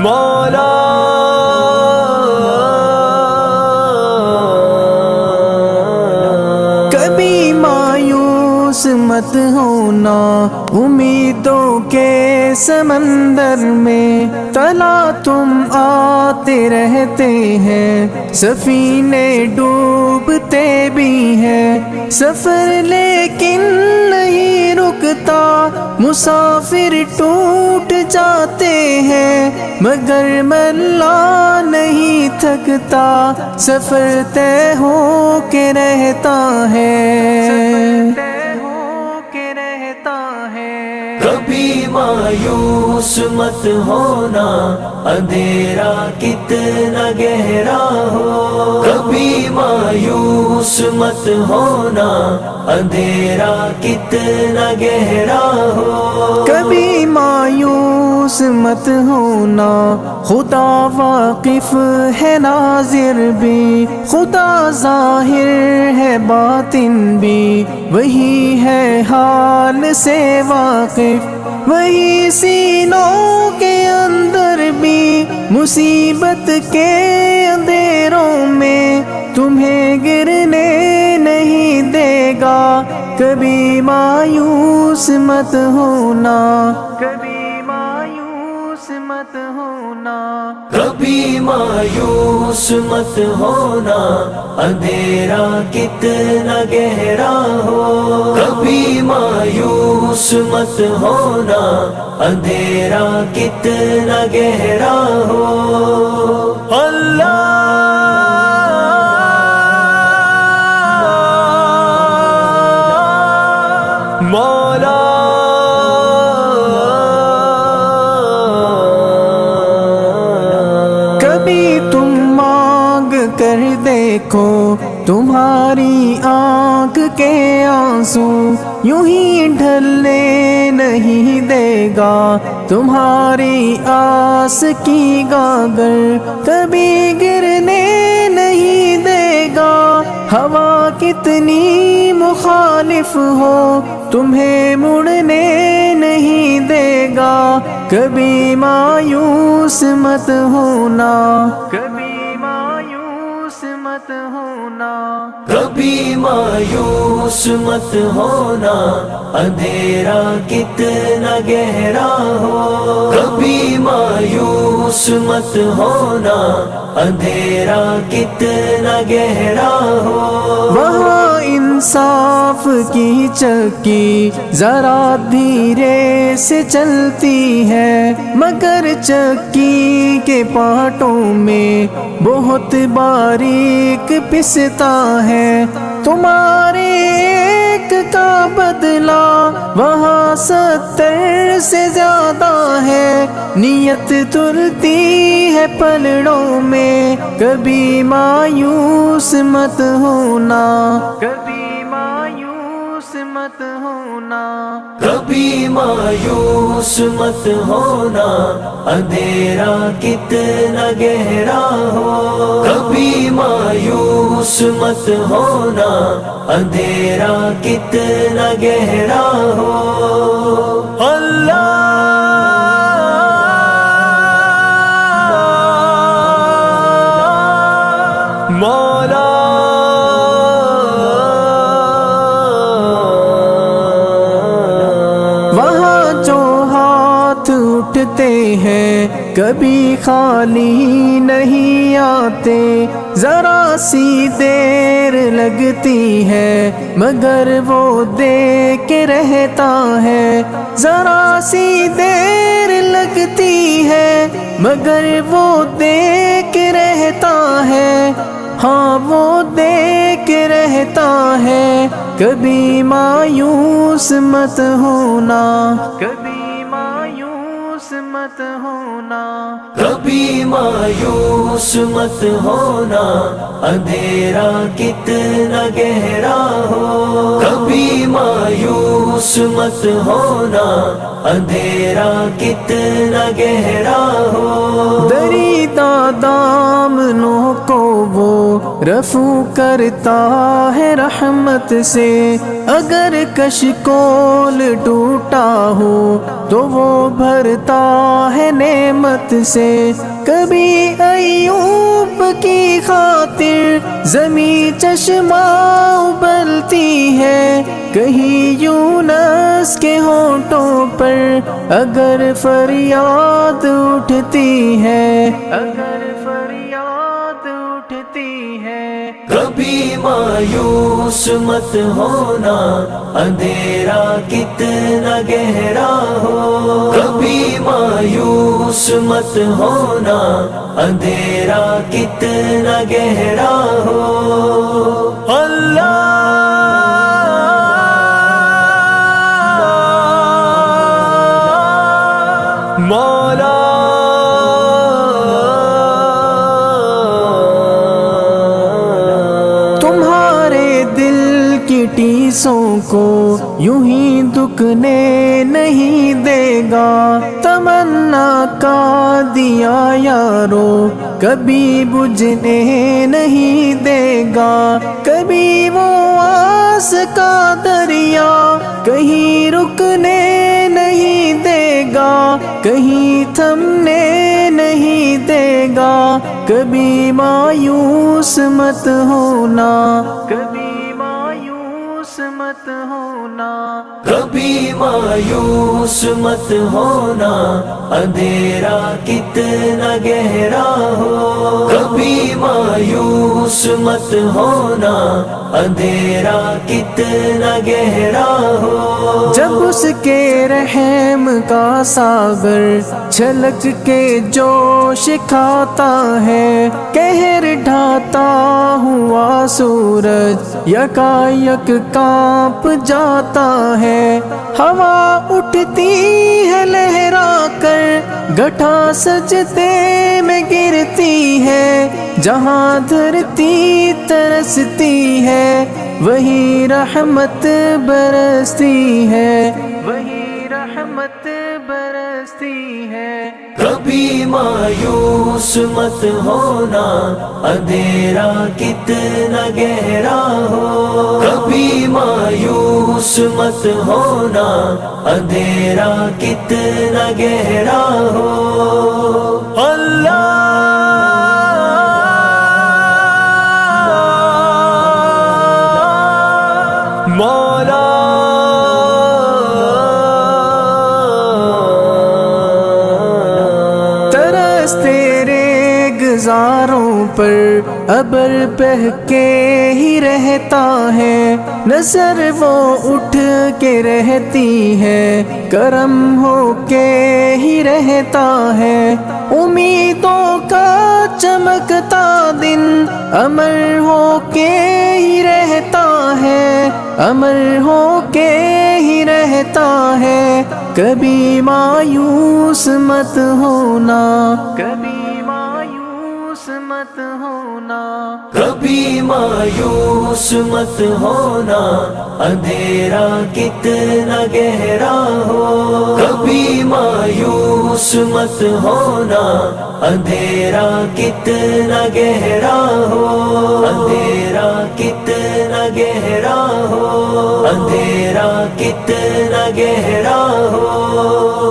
مولا کبھی مایوس مت ہونا امیدوں کے سمندر میں، تلا تم آتے رہتے ہیں، سفینے ڈوبتے بھی ہیں، سفر لیکن نہیں رکتا، مسافر ٹوٹ جاتے ہیں، مگر ملا نہیں تھکتا، سفر طے ہو کے رہتا ہے۔ کبھی مایوس مت ہونا، اندھیرا کتنا گہرا ہو، کبھی مایوس مت ہونا، اندھیرا کتنا گہرا ہو، کبھی مایوس مت ہونا، خدا واقف ہے ناظر بھی، خدا ظاہر ہے باطن بھی، وہی ہے حال سے واقف، وہی سینوں کے اندر بھی، مصیبت کے اندھیروں میں تمہیں گرنے نہیں دے گا، کبھی مایوس مت ہونا، کبھی مایوس مت ہونا، کبھی مایوس مت ہونا، اندھیرا کتنا گہرا ہو، کبھی مایوس مت ہونا، اندھیرا کتنا گہرا ہو، اللہ مولا کبھی تم مانگ کر دیکھو، تمہاری آنکھ کے آنسو یوں ہی ڈھلنے نہیں دے گا، تمہاری آس کی گاگر کبھی گرنے نہیں دے گا، ہوا کتنی مخالف ہو تمہیں مڑنے نہیں دے گا، کبھی مایوس مت ہونا، کبھی مایوس مت ہونا، کبھی مایوس مت ہونا، اندھیرا کتنا گہرا ہو، کبھی مایوس مت ہونا، اندھیرا کتنا گہرا ہو، وہاں انصاف کی چکی ذرا دھیرے سے چلتی ہے، مگر چکی کے پارٹوں میں بہت باریک پستا ہے، تمہارے ایک کا بدلہ وہاں 70 سے زیادہ ہے، نیت تلتی ہے پلڑوں میں، کبھی مایوس مت ہونا، کبھی مایوس مت ہونا، کبھی مایوس مت ہونا، اندھیرا کتنا گہرا ہو، کبھی مایوس مت ہونا، اندھیرا کتنا گہرا ہو، اللہ مولا وہاں جو ہاتھ اٹھتے ہیں کبھی خالی نہیں آتے، ذرا سی دیر لگتی ہے مگر وہ دے کے رہتا ہے، ذرا سی دیر لگتی ہے مگر وہ دے کے رہتا ہے، ہاں وہ دے کے رہتا ہے، کبھی مایوس مت ہونا، کبھی مایوس مت ہونا، کبھی مایوس مت ہونا، اندھیرا کتنا گہرا ہو، کبھی مایوس مت ہونا، اندھیرا کتنا گہرا ہو، دریدہ دامنوں کو وہ رفو کرتا ہے رحمت سے، اگر کشکول ٹوٹا ہو تو وہ بھرتا ہے نعمت سے۔ کبھی ایوب کی خاطر زمیں چشمہ ابلتی ہے، کہیں یونس کے ہونٹوں پر اگر فریاد اٹھتی ہے، اگر فریاد اٹھتی ہے۔ کبھی مایوس مت ہونا، اندھیرا کتنا گہرا ہو۔ کبھی مایوس مت ہونا، اندھیرا کتنا گہرا ہو۔ اللہ مولا تمہارے دل کی ٹیسوں کو یوں ہی دکنے نہیں دے گا، تمنا کا دیا یارو کبھی بجھنے نہیں دے گا۔ کبھی وہ آس کا دریا کہیں رکنے نہیں دے گا، کہیں تھمنے نہیں دے گا۔ کبھی مایوس مت ہونا، کبھی مایوس مت ہونا۔ کبھی مایوس مت ہونا، اندھیرا کتنا گہرا ہو۔ کبھی مایوس مت ہونا، اندھیرا کتنا گہرا ہو۔ جب اس کے رحم کا ساغر چھلک کے جوش کھاتا ہے، قہر ڈھاتا ہوا سورج یکایک کانپ جاتا ہے۔ ہوا اٹھتی ہے لہرا کر، گٹھا سجدے میں گرتی ہے، جہاں دھرتی ترستی ہے وہی رحمت برستی ہے، وہی رحمت برستی ہے۔ کبھی مایوس مت ہونا، اندھیرا کتنا گہرا ہو۔ کبھی مایوس مت ہونا، اندھیرا کتنا گہرا ہو۔ اللہ مولا ترس تیرے گزاروں پر ابر بہہ کے ہی رہتا ہے، نظر وہ اٹھ کے رہتی ہے، کرم ہو کے ہی رہتا ہے۔ امیدوں کا چمکتا دن امر ہو کے ہی رہتا ہے، امر ہو کے ہی رہتا ہے۔ کبھی مایوس مت ہونا، کبھی مایوس مت ہونا۔ کبھی مایوس مت ہونا، اندھیرا کتنا گہرا ہو۔ کبھی مایوس مت ہونا، اندھیرا کتنا گہرا ہو۔ اندھیرا کتنا گہرا ہو، اندھیرا کتنا گہرا ہو۔